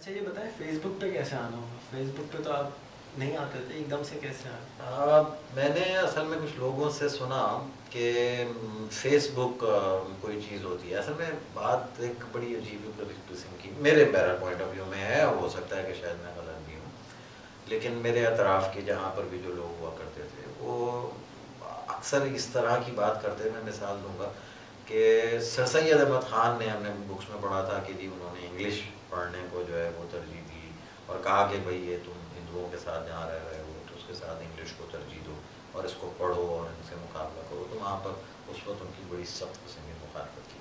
اچھا یہ بتائیں فیس بک پہ کیسے آنا ہوگا؟ فیس بک پہ تو آپ نہیں آتے تھے، ایک دم سے کیسے آئے؟ میں نے اصل میں کچھ لوگوں سے سنا کہ فیس بک کوئی چیز ہوتی ہے. اصل میں بات ایک بڑی عجیب قسم کی میرا پوائنٹ آف ویو میں ہے، اور ہو سکتا ہے کہ شاید میں غلط بھی ہوں، لیکن میرے اطراف کے جہاں پر بھی جو لوگ ہوا کرتے تھے وہ اکثر اس طرح کی بات کرتے. میں مثال دوں گا کہ سر سید احمد خان نے ہم نے بکس میں پڑھا تھا کہ جی انہوں نے انگلش پڑھنے کو جو ہے وہ ترجیح دی اور کہا کہ بھئی یہ تم ہندوؤں کے ساتھ جہاں رہ رہے ہو تو اس کے ساتھ انگلش کو ترجیح دو اور اس کو پڑھو اور ان سے مقابلہ کرو. تو وہاں پر اس وقت ان کی بڑی سخت قسم کی مخالفت کی.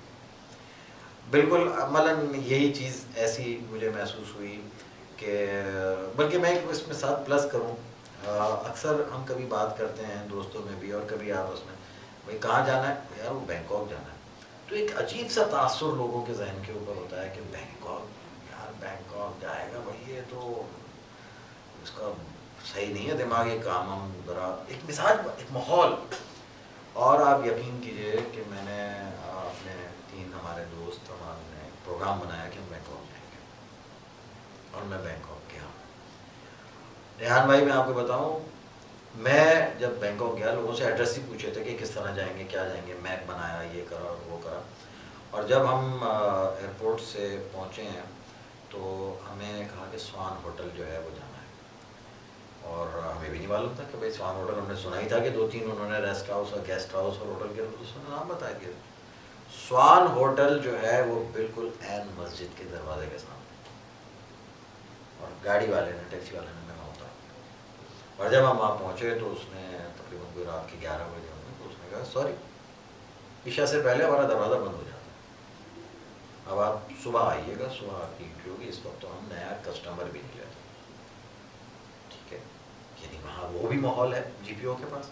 بالکل عملاً یہی چیز ایسی مجھے محسوس ہوئی کہ بلکہ میں اس میں ساتھ پلس کروں. اکثر ہم کبھی بات کرتے ہیں دوستوں میں بھی اور کبھی آپس میں، بھائی کہاں جانا ہے یار؟ وہ بینکاک جانا ہے. تو ایک عجیب سا تاثر لوگوں کے ذہن کے اوپر ہوتا ہے کہ بینکاک، یار بینکاک جائے گا بھائی، یہ تو اس کا صحیح نہیں ہے دماغ، یہ کام ہم ذرا ایک مزاج ایک ماحول. اور آپ یقین کیجئے کہ میں نے اپنے 3 ہمارے دوست ہمارے نے ایک پروگرام بنایا کہ ہم بینکاک جائیں گے، اور میں بینکاک گیا. ریحان بھائی میں آپ کو بتاؤں، میں جب بینکاک گیا لوگوں سے ایڈریس ہی پوچھے تھے کہ کس طرح جائیں گے کیا جائیں گے، میپ بنایا، یہ کرا اور وہ کرا. اور جب ہم ایئرپورٹ سے پہنچے ہیں تو ہمیں کہا کہ سوان ہوٹل جو ہے وہ جانا ہے. اور ہمیں بھی نہیں معلوم تھا کہ بھائی سوان ہوٹل، ہم نے سنا ہی تھا کہ 2-3 انہوں نے ریسٹ ہاؤس اور گیسٹ ہاؤس اور ہوٹل کے اس نے نام بتایا دیا. سوان ہوٹل جو ہے وہ بالکل عین مسجد کے دروازے کے سامنے، اور گاڑی والے نے ٹیکسی والے نے وہاں اتارا. اور جب ہم وہاں پہنچے تو اس نے تقریباً کوئی رات کے 11 بجے ہوں گے، تو اس نے کہا سوری عشاء سے پہلے ہمارا دروازہ بند ہو جاتا ہے، اب آپ صبح آئیے گا، صبح آپ کی انٹری ہوگی. اس وقت تو ہم نیا کسٹمر بھی نہیں لیتے. ٹھیک ہے، یعنی وہاں وہ بھی ماحول ہے جی پی او کے پاس.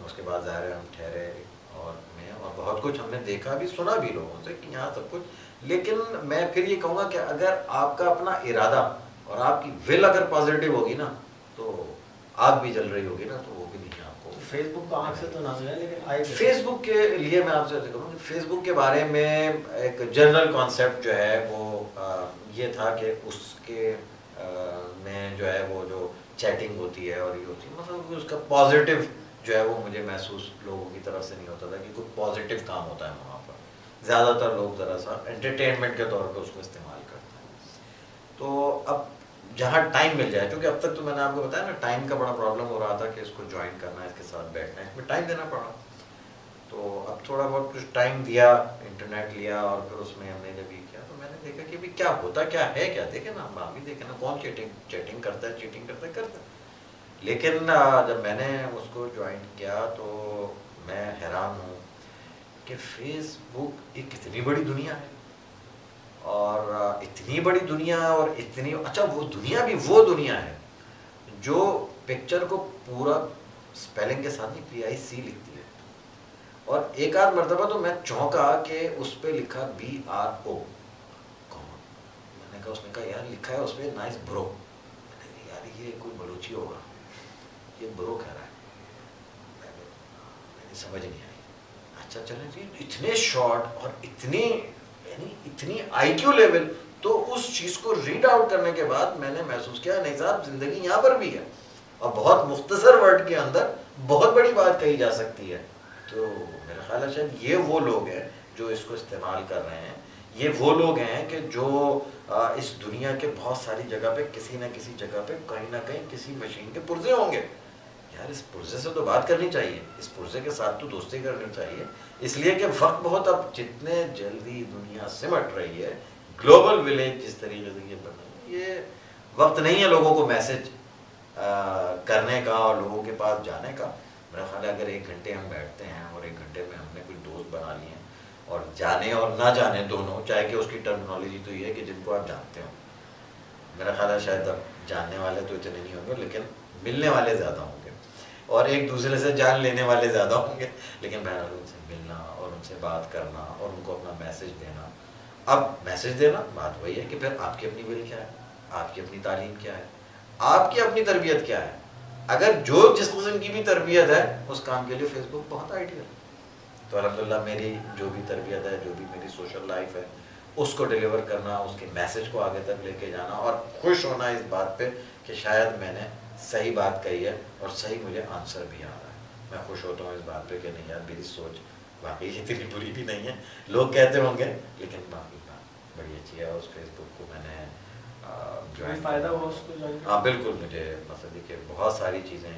اس کے بعد ظاہر ہے ہم ٹھہرے اور میں اور بہت کچھ ہم نے دیکھا بھی سنا بھی لوگوں سے کہ یہاں سب کچھ. لیکن میں پھر یہ کہوں گا کہ اگر آپ کا اپنا ارادہ اور آپ کی ول اگر پازیٹیو ہوگی نا تو آگ بھی جل رہی ہوگی نا تو وہ بھی نہیں آپ کو. فیس بک کا آنکھ سے تو نہ ہے، لیکن آئے فیس بک کے لیے میں آپ سے کروں کہ فیس بک کے بارے میں ایک جنرل کانسیپٹ جو ہے وہ یہ تھا کہ اس کے میں جو ہے وہ جو چیٹنگ ہوتی ہے اور یہ ہوتی ہے، مطلب اس کا پازیٹیو جو ہے وہ مجھے محسوس لوگوں کی طرف سے نہیں ہوتا تھا کہ کوئی پازیٹیو کام ہوتا ہے وہاں پر. زیادہ تر لوگ ذرا سا انٹرٹینمنٹ کے طور پہ اس کو استعمال کرتے ہیں. تو اب جہاں ٹائم مل جائے، کیونکہ اب تک تو میں نے آپ کو بتایا نا ٹائم کا بڑا پرابلم ہو رہا تھا کہ اس کو جوائن کرنا ہے، اس کے ساتھ بیٹھنا ہے، اس میں ٹائم دینا پڑا. تو اب تھوڑا بہت کچھ ٹائم دیا، انٹرنیٹ لیا، اور پھر اس میں ہم نے جب یہ کیا تو میں نے دیکھا کہ ابھی کیا ہوتا کیا ہے کیا. دیکھیں نا ہم بھی دیکھیں نا کون چیٹنگ کرتا ہے، چیٹنگ کرتا ہے. لیکن جب میں نے اس کو جوائن کیا تو میں حیران ہوں کہ فیس بک ایک اتنی بڑی دنیا ہے، اور اتنی بڑی دنیا اور اتنی اچھا وہ دنیا بھی وہ دنیا ہے جو پکچر کو پورا اسپیلنگ کے ساتھ ہی PIC لکھتی ہے. اور ایک آدھ مرتبہ تو میں چونکا کہ اس پہ لکھا BRO. میں نے کہا، اس نے کہا یار لکھا ہے اس پہ نائس برو. میں نے کہا یار یہ کوئی بلوچی ہوگا، یہ برو کہہ رہا ہے. میں سمجھ نہیں آئی. اچھا چلیں جی، اتنے شارٹ اور اتنی یعنی اتنی IQ لیول. تو اس چیز کو ریڈ آؤٹ کرنے کے بعد میں نے محسوس کیا نہیں صاحب زندگی یہاں پر بھی ہے، اور بہت مختصر ورڈ کے اندر بہت بڑی بات کہی جا سکتی ہے. تو میرا خیال ہے شاید یہ وہ لوگ ہیں جو اس کو استعمال کر رہے ہیں. یہ وہ لوگ ہیں کہ جو اس دنیا کے بہت ساری جگہ پہ کسی نہ کسی جگہ پہ کہیں نہ کہیں کسی مشین کے پرزے ہوں گے. یار اس پرزے سے تو بات کرنی چاہیے، اس پرزے کے ساتھ تو دوستی کرنی چاہیے. اس لیے کہ وقت بہت اب جتنے جلدی دنیا سمٹ رہی ہے، گلوبل ولیج جس طریقے سے یہ بنا ہے، یہ وقت نہیں ہے لوگوں کو میسج کرنے کا اور لوگوں کے پاس جانے کا. میرا خیال ہے اگر 1 گھنٹے ہم بیٹھتے ہیں اور 1 گھنٹے میں ہم نے کوئی دوست بنا لیے ہیں، اور جانے اور نہ جانے دونوں، چاہے کہ اس کی ٹرمنالوجی تو یہ ہے کہ جن کو آپ جانتے ہو، میرا خیال ہے شاید اب جاننے والے تو اتنے نہیں ہوں گے لیکن ملنے والے زیادہ ہوں گے، اور ایک دوسرے سے جان لینے والے زیادہ ہوں گے. لیکن بہرحال ان سے ملنا اور ان سے بات کرنا اور ان کو اپنا میسج دینا. اب میسج دینا بات وہی ہے کہ پھر آپ کی اپنی ول کیا ہے، آپ کی اپنی تعلیم کیا ہے، آپ کی اپنی تربیت کیا ہے. اگر جو جس قسم کی بھی تربیت ہے اس کام کے لیے فیس بک بہت آئیڈیل ہے. تو الحمدللہ میری جو بھی تربیت ہے، جو بھی میری سوشل لائف ہے، اس کو ڈیلیور کرنا, اس کے میسج کو آگے تک لے کے جانا, اور خوش ہونا اس بات پہ کہ شاید میں نے صحیح بات کہی ہے اور صحیح مجھے آنسر بھی آ رہا ہے. میں خوش ہوتا ہوں اس بات پہ کہ نہیں یار میری سوچ واقعی اتنی بری بھی نہیں ہے, لوگ کہتے ہوں گے لیکن باقی بات بڑی اچھی ہے. اس فیس بک کو میں نے جوائن فائدہ ہوا اس کو جوائن؟ ہاں بالکل, مجھے مطلب کہ بہت ساری چیزیں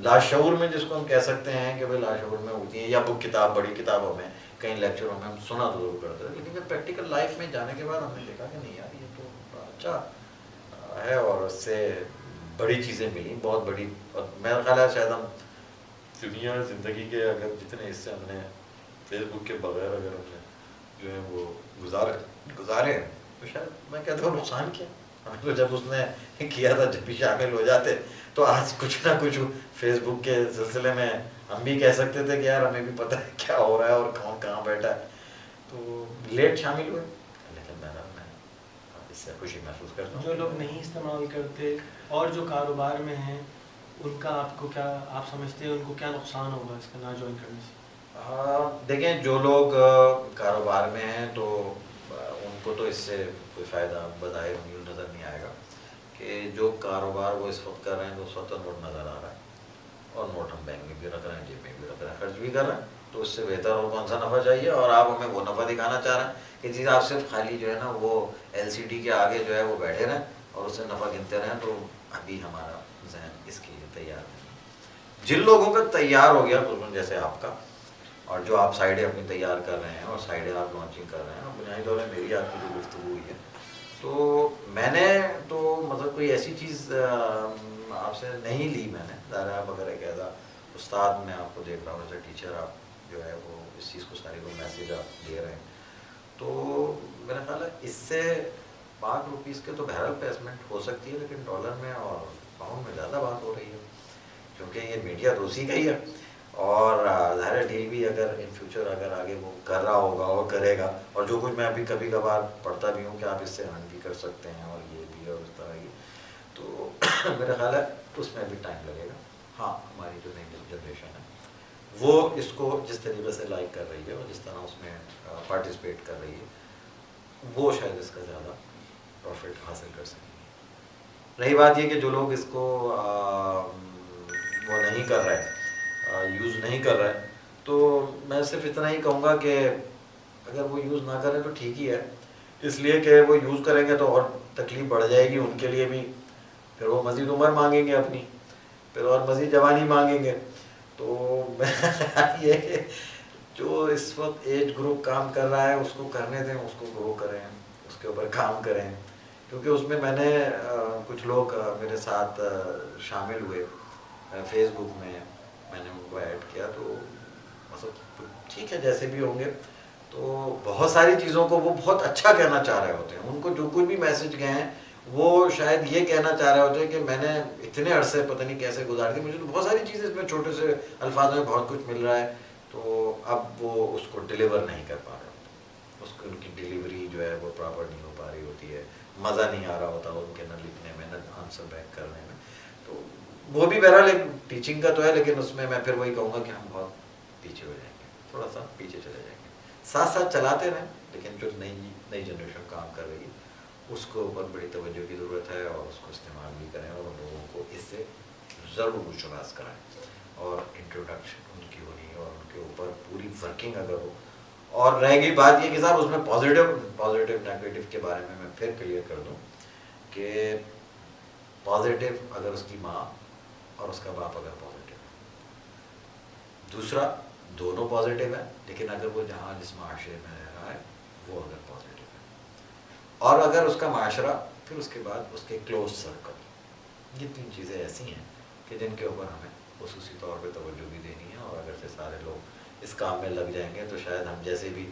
لاشعور میں جس کو ہم کہہ سکتے ہیں کہ بھائی لاشعور میں ہوتی ہیں, یا بک کتاب بڑی کتابوں میں کئی لیکچروں میں ہم سنا تو ضرور کرتے ہیں, لیکن پریکٹیکل لائف میں جانے کے بعد ہم نے دیکھا کہ نہیں یار یہ تو بڑا اچھا ہے, اور اس سے بڑی چیزیں ملی, بہت بڑی. اور میرا خیال ہے شاید ہم دنیا زندگی کے اگر جتنے حصے ہم نے فیس بک کے بغیر اگر ہم نے جو ہے وہ گزارے ہیں تو شاید میں کہتا ہوں نقصان کیا. ہمیں تو جب اس نے کیا تھا جب بھی شامل ہو جاتے تو آج کچھ نہ کچھ فیس بک کے سلسلے میں ہم بھی کہہ سکتے تھے کہ یار ہمیں بھی پتہ ہے کیا ہو رہا ہے اور کون کہاں بیٹھا ہے. تو لیٹ شامل ہوئے, لیکن میں اس سے خوشی محسوس کرتا ہوں. جو لوگ نہیں استعمال کرتے اور جو کاروبار میں ہیں ان کا آپ کو کیا, آپ سمجھتے ہیں ان کو کیا نقصان ہوگا اس کا نہ جوائن کرنے سے؟ دیکھیں جو لوگ کاروبار میں ہیں تو ان کو تو اس سے کوئی فائدہ بظاہر نظر نہیں آئے گا, کہ جو کاروبار وہ اس وقت کر رہے ہیں تو اس وقت نوٹ نظر آ رہا ہے, اور نوٹ ہم بینک میں بھی رکھ رہے ہیں, جیب میں بھی رکھ رہے ہیں, خرچ بھی کر رہے ہیں. تو اس سے بہتر اور کون سا نفع چاہیے, اور آپ ہمیں وہ نفع دکھانا چاہ رہے ہیں کہ جی آپ صرف خالی جو ہے نا وہ LCD کے آگے جو ہے وہ بیٹھے رہیں اور اس سے نفع گنتے رہیں. تو ابھی ہمارا ذہن اس کے لیے تیار نہیں. جن لوگوں کا تیار ہو گیا جیسے آپ کا, اور جو آپ سائڈیں اپنی تیار کر رہے ہیں اور سائڈیں آپ لانچنگ کر رہے ہیں, اور بنیادی طور پہ میری آپ کی جو گفتگو ہوئی ہے تو میں نے تو مطلب کوئی ایسی چیز آپ سے نہیں لی. میں نے ظاہر آپ اگر ایک ایسا استاد میں آپ کو دیکھ رہا ہوں, ایسا ٹیچر آپ جو ہے وہ اس چیز کو ساری کو میسیج آپ دے رہے ہیں, تو میرا خیال ہے اس سے ₹5 کے تو بہرحال پیسمنٹ ہو سکتی ہے, لیکن ڈالر میں اور پاؤنڈ میں زیادہ بات ہو رہی ہے, کیونکہ یہ میڈیا تو اسی کا ہی ہے. اور ظاہر ڈیل بھی اگر ان فیوچر اگر آگے وہ کر رہا ہوگا اور کرے گا, اور جو کچھ میں ابھی کبھی کبھار پڑھتا بھی ہوں کہ آپ اس سے ارن بھی کر سکتے ہیں اور یہ بھی اور اس طرح کی, تو میرا خیال ہے اس میں بھی ٹائم لگے گا. ہاں ہماری جو نئی جنریشن ہے وہ اس کو جس طریقے سے لائک کر رہی ہے اور جس طرح اس میں پارٹیسپیٹ کر رہی ہے, وہ شاید اس کا زیادہ پروفٹ حاصل کر سکیں گے. رہی بات یہ کہ جو لوگ اس کو وہ نہیں کر رہے, یوز نہیں کر رہے, تو میں صرف اتنا ہی کہوں گا کہ اگر وہ یوز نہ کریں تو ٹھیک ہی ہے, اس لیے کہ وہ یوز کریں گے تو اور تکلیف بڑھ جائے گی ان کے لیے بھی, پھر وہ مزید عمر مانگیں گے اپنی, پھر اور مزید جوانی مانگیں گے. تو یہ کہ جو اس وقت ایج گروپ کام کر رہا ہے اس کو کرنے دیں, اس کو گرو کریں, اس کے اوپر کام کریں, کیونکہ اس میں نے کچھ لوگ میرے ساتھ شامل ہوئے فیس بک میں نے ان کو ایڈ کیا, تو مطلب ٹھیک ہے جیسے بھی ہوں گے, تو بہت ساری چیزوں کو وہ بہت اچھا کہنا چاہ رہے ہوتے ہیں. ان کو جو کچھ بھی میسج گئے ہیں وہ شاید یہ کہنا چاہ رہے ہوتے ہیں کہ میں نے اتنے عرصے پتہ نہیں کیسے گزار دی, مجھے تو بہت ساری چیزیں اس میں چھوٹے سے الفاظ میں بہت کچھ مل رہا ہے, تو اب وہ اس کو ڈیلیور نہیں کر پا رہے ہوتے, اس کو ان کی ڈیلیوری جو ہے وہ پراپر نہیں ہو پا رہی ہوتی ہے, مزہ نہیں آ رہا ہوتا ان کے نہ لکھنے میں نہ آنسر بیک کرنے میں. تو وہ بھی بہرحال ایک ٹیچنگ کا تو ہے, لیکن اس میں پھر وہی کہوں گا کہ ہم بہت پیچھے ہو جائیں گے, تھوڑا سا پیچھے چلے جائیں گے. ساتھ ساتھ چلاتے رہیں, لیکن جو نئی جنریشن کام کر رہی ہے اس کو اوپر بڑی توجہ کی ضرورت ہے, اور اس کو استعمال بھی کریں اور ان لوگوں کو اس سے ضرور وشواس کرائیں, اور انٹروڈکشن ان کی ہونی اور ان کے اوپر پوری ورکنگ اگر ہو. اور رہ گئی بات یہ کہ صاحب اس میں پازیٹیو نیگیٹو کے بارے میں پھر کلیئر کر دوں کہ پازیٹیو اگر اس کی ماں اور اس کا باپ اگر پازیٹیو ہے, دوسرا دونوں پازیٹیو ہے, لیکن اگر وہ جہاں جس معاشرے میں رہ رہا ہے وہ اگر پازیٹیو ہے, اور اگر اس کا معاشرہ, پھر اس کے بعد اس کے کلوز سرکل, یہ 3 چیزیں ایسی ہیں کہ جن کے اوپر ہمیں خصوصی طور پہ توجہ بھی دینی ہے. اور اگر سے سارے لوگ اس کام میں لگ جائیں گے تو شاید ہم جیسے بھی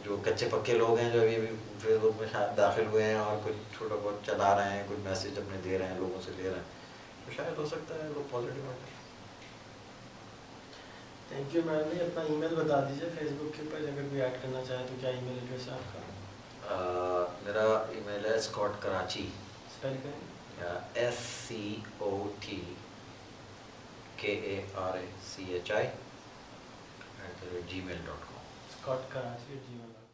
جو کچے پکے لوگ ہیں جو ابھی فیس بک میں شاید داخل ہوئے ہیں اور کچھ چھوٹا بہت چلا رہے ہیں, کچھ میسج اپنے دے رہے ہیں, لوگوں سے لے رہے ہیں, تو شاید ہو سکتا ہے لوگ پازیٹیو ہو جائیں. Thank you ma'am. اپنا ای میل بتا دیجیے فیس بک کے اوپر, اگر کوئی ایڈ کرنا چاہے تو کیا ای میل ایڈریس ہے آپ کا؟ میرا ای میل ہے اسکاٹ کراچی, اسپیل کریں. SCOTKARACHI @gmail.com. Scott Karachi @gmail.com.